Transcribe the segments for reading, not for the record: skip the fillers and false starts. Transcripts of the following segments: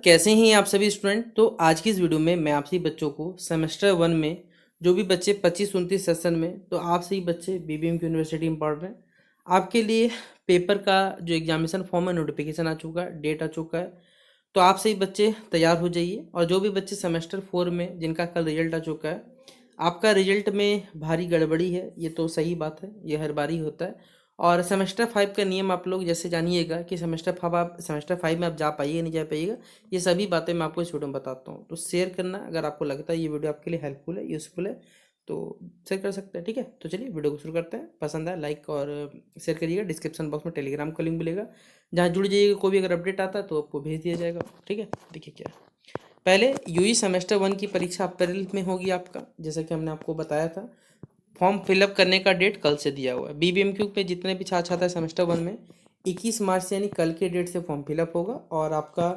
कैसे हैं आप सभी स्टूडेंट। तो आज की इस वीडियो में मैं आप सभी बच्चों को सेमेस्टर 1 में जो भी बच्चे 25-29 सेशन में, तो आप सभी बच्चे बीबीएम की यूनिवर्सिटी में पढ़ रहे हैं, आपके लिए पेपर का जो एग्जामिनेशन फॉर्म है नोटिफिकेशन आ चुका है, डेट आ चुका है। तो आप सभी बच्चे तैयार हो जाइए। और जो भी बच्चे सेमेस्टर 4 में जिनका कल रिजल्ट आ चुका है, आपका रिजल्ट में भारी गड़बड़ी है, ये तो सही बात है, ये हर बार ही होता है। और सेमेस्टर 5 का नियम आप लोग जैसे जानिएगा कि सेमेस्टर 5 में आप जा पाइएगा नहीं जा पाइएगा, ये सभी बातें मैं आपको इस वीडियो में बताता हूँ। तो शेयर करना, अगर आपको लगता है ये वीडियो आपके लिए हेल्पफुल है, यूज़फुल है, तो शेयर कर सकते हैं। ठीक है, तो चलिए वीडियो को शुरू करते हैं। पसंद आए लाइक और शेयर करिएगा। डिस्क्रिप्शन बॉक्स में टेलीग्राम का लिंक मिलेगा, जहाँ जुड़ जाइएगा। कोई भी अगर अपडेट आता है तो आपको भेज दिया जाएगा। ठीक है, देखिए क्या है। पहले यूई सेमेस्टर 1 की परीक्षा अप्रैल में होगी आपका, जैसा कि हमने आपको बताया था। फॉर्म फिलअप करने का डेट कल से दिया हुआ है। बीबीएमक्यू पे जितने भी छात्र छात्रा सेमेस्टर 1 में 21 मार्च से यानी कल के डेट से फॉर्म फिलअप होगा। और आपका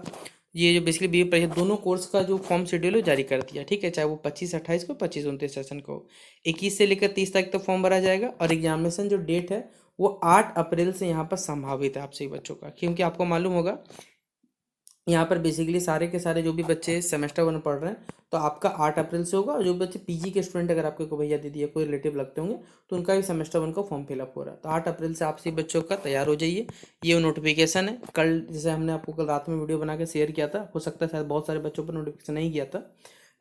ये जो बेसिकली बी परीक्षा दोनों कोर्स का जो फॉर्म शेड्यूल है जारी कर दिया। ठीक है, चाहे वो 25-28 को 25-29 सेशन को 21 से लेकर 30 तारीख तक फॉर्म भरा जाएगा। और एग्जामिनेशन जो डेट है वो 8 अप्रैल से यहाँ पर संभावित है आप सभी बच्चों का, क्योंकि आपको मालूम होगा यहाँ पर बेसिकली सारे के सारे जो भी बच्चे सेमेस्टर 1 पढ़ रहे हैं, तो आपका 8 अप्रैल से होगा। और जो बच्चे पीजी के स्टूडेंट, अगर आपके कोई भैया दीदी या कोई रिलेटिव लगते होंगे, तो उनका भी सेमेस्टर 1 का फॉर्म फिलअप हो रहा है। तो 8 अप्रैल से आप सभी बच्चों का तैयार हो जाइए। ये नोटिफिकेशन है। कल जैसे हमने आपको कल रात में वीडियो बना के शेयर किया था, हो सकता है शायद बहुत सारे बच्चों पर नोटिफिकेशन नहीं किया था।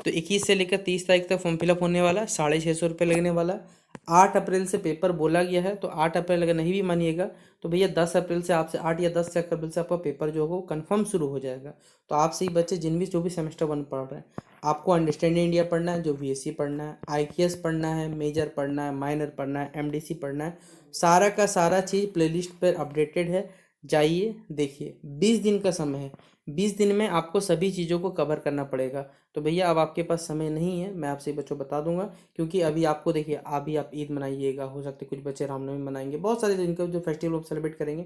तो 21 से लेकर 30 तारीख तक फॉर्म फिलअप होने वाला है। 650 लगने वाला है। 8 अप्रैल से पेपर बोला गया है। तो 8 अप्रैल अगर नहीं भी मानिएगा तो भैया 10 अप्रैल से आपसे 8 या 10 अप्रैल से आपका पेपर जो होगा वो कन्फर्म शुरू हो जाएगा। तो आप सही बच्चे जिन भी जो भी सेमेस्टर 1 पढ़ रहे हैं, आपको अंडरस्टैंडिंग इंडिया पढ़ना है, जो बीएससी पढ़ना है, आईकेएस पढ़ना है, मेजर पढ़ना है, माइनर पढ़ना है, एमडीसी पढ़ना है, सारा का सारा चीज़ प्लेलिस्ट पर अपडेटेड है। जाइए देखिए, 20 दिन का समय है। 20 दिन में आपको सभी चीज़ों को कवर करना पड़ेगा। तो भैया अब आपके पास समय नहीं है, मैं आपसे बच्चों बता दूंगा। क्योंकि अभी आपको देखिए, अभी आप ईद मनाइएगा, हो सकता है कुछ बच्चे रामनवमी मनाएंगे, बहुत सारे जिनका जो फेस्टिवल आप सेलिब्रेट करेंगे,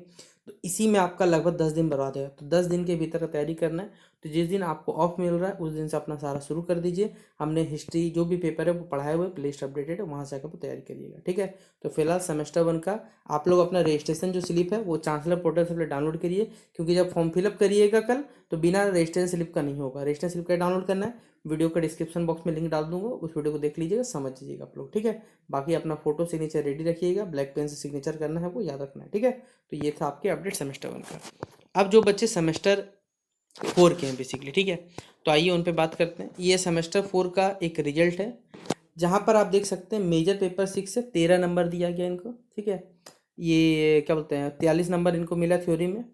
तो इसी में आपका लगभग 10 दिन बर्बाद है। तो 10 दिन के भीतर का तैयारी करना है। तो जिस दिन आपको ऑफ मिल रहा है उस दिन से अपना सारा शुरू कर दीजिए। हमने हिस्ट्री जो भी पेपर है वो पढ़ाए हुए, प्लेलिस्ट अपडेटेड है, वहाँ से आकर तैयारी करिएगा। ठीक है, तो फिलहाल सेमेस्टर 1 का आप लोग अपना रजिस्ट्रेशन जो स्लिप है वो चांसलर पोर्टल से डाउनलोड करिए। क्योंकि जब फॉर्म फिलअप करिएगा कल, तो बिना रजिस्ट्रेशन स्लिप का नहीं होगा। रजिस्ट्रेशन स्लिप का डाउनलोड करना है, वीडियो का डिस्क्रिप्शन बॉक्स में लिंक डाल दूंगा, उस वीडियो को देख लीजिएगा, समझ लीजिएगा आप लोग। ठीक है, बाकी अपना फोटो सिग्नेचर रेडी रखिएगा, ब्लैक पेन से सिग्नेचर करना है, वो याद रखना है। ठीक है, तो ये था आपके अपडेट सेमेस्टर 1 का। अब जो बच्चे सेमेस्टर 4 के हैं बेसिकली, ठीक है, तो आइए उन पे बात करते हैं। ये सेमेस्टर 4 का एक रिजल्ट है, जहाँ पर आप देख सकते हैं मेजर पेपर 6 से 13 नंबर दिया गया इनको। ठीक है, ये क्या बोलते हैं, 43 नंबर इनको मिला थ्योरी में।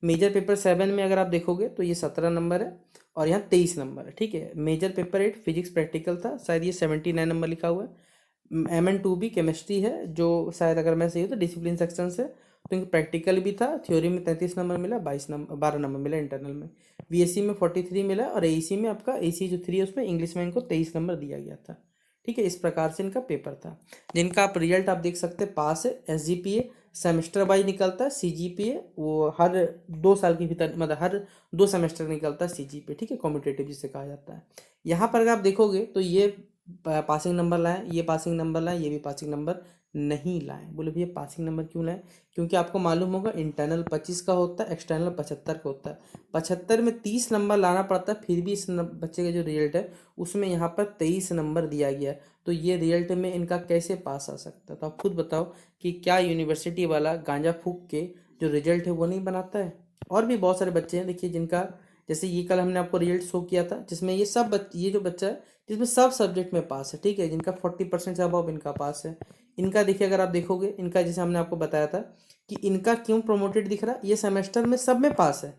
मेजर पेपर 7 में अगर आप देखोगे तो ये 17 नंबर है, और यहाँ 23 नंबर है। ठीक है, मेजर पेपर 8 फिजिक्स प्रैक्टिकल था, शायद ये 79 नंबर लिखा हुआ है। MN2B केमिस्ट्री है, जो शायद अगर मैं सही हूँ तो डिसिप्लिन सेक्शन से। तो इनको प्रैक्टिकल भी था, थ्योरी में 33 नंबर मिला, 12 नंबर मिला इंटरनल में। बीएससी में 43 मिला, और एईसी में आपका एईसी जो 3 है उसमें इंग्लिश में इनको 23 नंबर दिया गया था। ठीक है, इस प्रकार से इनका पेपर था, जिनका आप रिजल्ट आप देख सकते हैं। पास है। SGPA सेमेस्टर वाइज निकलता है। CGPA वो हर 2 साल के भीतर, मतलब हर 2 सेमेस्टर निकलता है CGPA। ठीक है, कॉम्पिटेटिव जिसे कहा जाता है। यहाँ पर अगर आप देखोगे तो ये पासिंग नंबर लाए, ये पासिंग नंबर लाए, ये भी पासिंग नंबर नहीं लाए। बोले भैया पासिंग नंबर क्यों लाए? क्योंकि आपको मालूम होगा इंटरनल 25 का होता है, एक्सटर्नल 75 का होता है। 75 में 30 नंबर लाना पड़ता है, फिर भी इस बच्चे का जो रिजल्ट है उसमें यहाँ पर 23 नंबर दिया गया है। तो ये रिजल्ट में इनका कैसे पास आ सकता है? तो आप खुद बताओ कि क्या यूनिवर्सिटी वाला गांजा फूक के जो रिजल्ट है वो नहीं बनाता है? और भी बहुत सारे बच्चे हैं देखिए, जिनका जैसे ये कल हमने आपको रिजल्ट शो किया था, जिसमें ये सब ये जो बच्चा है जिसमें सब सब्जेक्ट में पास है। ठीक है, जिनका 40% से अबव इनका पास है। इनका देखिए, अगर आप देखोगे इनका, जैसे हमने आपको बताया था कि इनका क्यों प्रोमोटेड दिख रहा है, ये सेमेस्टर में सब में पास है।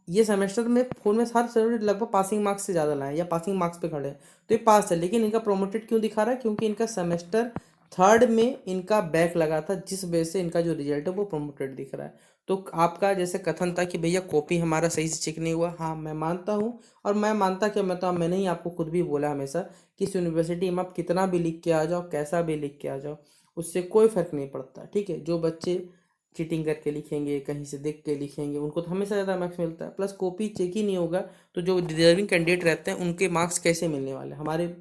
ये सेमेस्टर में फोन में हर सब्जेक्ट लगभग पासिंग मार्क्स से ज़्यादा लाए या पासिंग मार्क्स पे खड़े हैं, तो ये पास है। लेकिन इनका प्रोमोटेड क्यों दिखा रहा है? क्योंकि इनका सेमेस्टर 3rd में इनका बैक लगा था, जिस वजह से इनका जो रिजल्ट है वो प्रोमोटेड दिख रहा है। तो आपका जैसे कथन था कि भैया कॉपी हमारा सही से चेक नहीं हुआ, हाँ मैं मानता हूँ। और मैं मानता क्या, मैं तो मैंने ही आपको खुद भी बोला हमेशा कि इस यूनिवर्सिटी में आप कितना भी लिख के आ जाओ, कैसा भी लिख के आ जाओ, उससे कोई फर्क नहीं पड़ता। ठीक है, जो बच्चे चीटिंग करके लिखेंगे, कहीं से देख के लिखेंगे, उनको तो हमेशा ज़्यादा मार्क्स मिलता है। प्लस कॉपी चेक ही नहीं होगा, तो जो डिजर्विंग कैंडिडेट रहते हैं उनके मार्क्स कैसे मिलने वाले? हमारे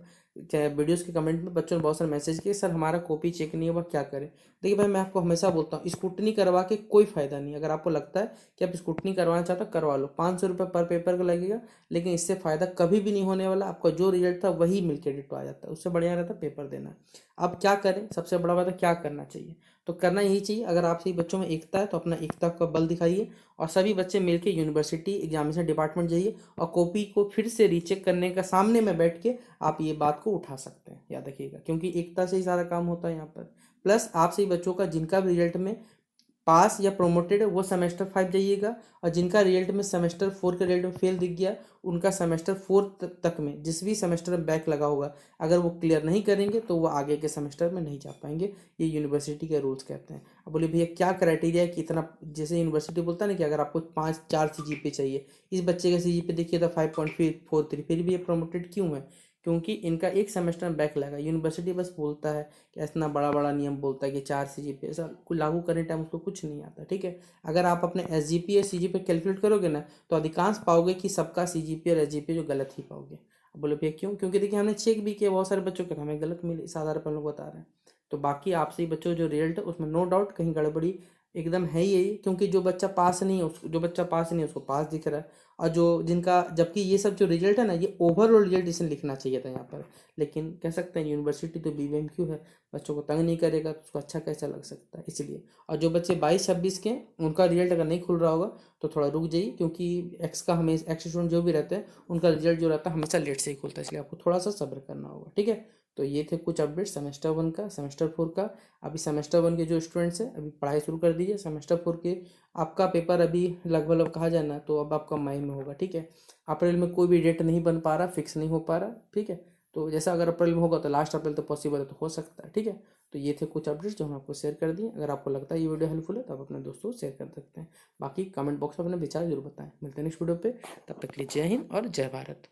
चाहे वीडियोस के कमेंट में बच्चों ने बहुत सारे मैसेज किए, सर हमारा कॉपी चेक नहीं हुआ, क्या करें। देखिए भाई, मैं आपको हमेशा बोलता हूँ, स्क्रूटनी करवा के कोई फ़ायदा नहीं। अगर आपको लगता है कि आप स्क्रूटनी करवाना चाहते हो, करवा लो, 500 रुपये पर पेपर का लगेगा, लेकिन इससे फ़ायदा कभी भी नहीं होने वाला। आपका जो रिजल्ट था वही मिल के डिटो आ जाता है, उससे बढ़िया रहता पेपर देना। अब क्या करें, सबसे बड़ा बात है क्या करना चाहिए। तो करना यही चाहिए, अगर आप सही बच्चों में एकता है तो अपना एकता का बल दिखाइए, और सभी बच्चे मिलकर यूनिवर्सिटी एग्जामिनेशन डिपार्टमेंट जाइए, और कॉपी को फिर से रीचेक करने का सामने में बैठ के आप ये बात को उठा सकते हैं, याद रखिएगा, क्योंकि एकता से ही सारा काम होता है यहाँ पर। प्लस आप सही बच्चों का जिनका भी रिजल्ट में पास या प्रोमोटेड है वो सेमेस्टर 5 जाइएगा, और जिनका रिजल्ट में सेमेस्टर 4 के रिजल्ट में फेल दिख गया, उनका सेमेस्टर 4 तक में जिस भी सेमेस्टर में बैक लगा होगा, अगर वो क्लियर नहीं करेंगे तो वो आगे के सेमेस्टर में नहीं जा पाएंगे। ये यूनिवर्सिटी के रूल्स कहते हैं। अब बोले भैया क्या क्राइटेरिया है कि इतना, जैसे यूनिवर्सिटी बोलता है ना कि अगर आपको 5 4 CGPA चाहिए, इस बच्चे का CGPA देखिए था 5.43, फिर भी ये प्रोमोटेड क्यों है? क्योंकि इनका एक सेमेस्टर में बैक लगा। यूनिवर्सिटी बस बोलता है कि इतना बड़ा बड़ा नियम बोलता है कि 4 CGPA, ऐसा लागू करने टाइम उसको कुछ नहीं आता, ठीक है। अगर आप अपने SGPA CGPA कैलकुलेट करोगे ना, तो अधिकांश पाओगे कि सबका CGPA और SGPA जो गलत ही पाओगे। अब बोले भैया क्यों? क्योंकि देखिए हमने चेक भी किया, बहुत सारे बच्चों के हमें गलत मिले, इस आधार पर हम लोग बता रहे हैं। तो बाकी आपसे ही बच्चों जो रिजल्ट है उसमें नो डाउट कहीं गड़बड़ी एकदम है ही यही, क्योंकि जो बच्चा पास नहीं है जो बच्चा पास नहीं है उसको पास दिख रहा है, और जो जिनका, जबकि ये सब जो रिजल्ट है ना, ये ओवरऑल रिजल्ट इसने लिखना चाहिए था यहाँ पर। लेकिन कह सकते हैं यूनिवर्सिटी तो BBMQ है, बच्चों को तंग नहीं करेगा तो उसको अच्छा कैसा लग सकता है, इसलिए। और जो बच्चे 22 26 के हैं, उनका रिजल्ट अगर नहीं खुल रहा होगा तो थोड़ा रुक जाइए, क्योंकि एक्स स्टूडेंट जो भी रहते हैं उनका रिजल्ट जो रहता है हमेशा लेट से ही खुलता है, इसलिए आपको थोड़ा सा सब्र करना होगा, ठीक है। तो ये थे कुछ अपडेट सेमेस्टर 1 का, सेमेस्टर 4 का। अभी सेमेस्टर 1 के जो स्टूडेंट्स हैं अभी पढ़ाई शुरू कर दीजिए। सेमेस्टर 4 के आपका पेपर अभी लगभग कहा जाए ना तो अब आपका मई में होगा, ठीक है। अप्रैल में कोई भी डेट नहीं बन पा रहा, फिक्स नहीं हो पा रहा, ठीक है। तो जैसा अगर अप्रैल में होगा तो लास्ट अप्रैल तो पॉसिबल है, तो हो सकता है, ठीक है। तो ये थे कुछ अपडेट्स जो हम आपको शेयर कर दिए। अगर आपको लगता है ये वीडियो हेल्पफुल है तो आप अपने दोस्तों को शेयर कर सकते हैं। बाकी कमेंट बॉक्स में अपने विचार जरूर बताएं। मिलते हैं नेक्स्ट वीडियो पे, तब तक के लिए जय हिंद और जय भारत।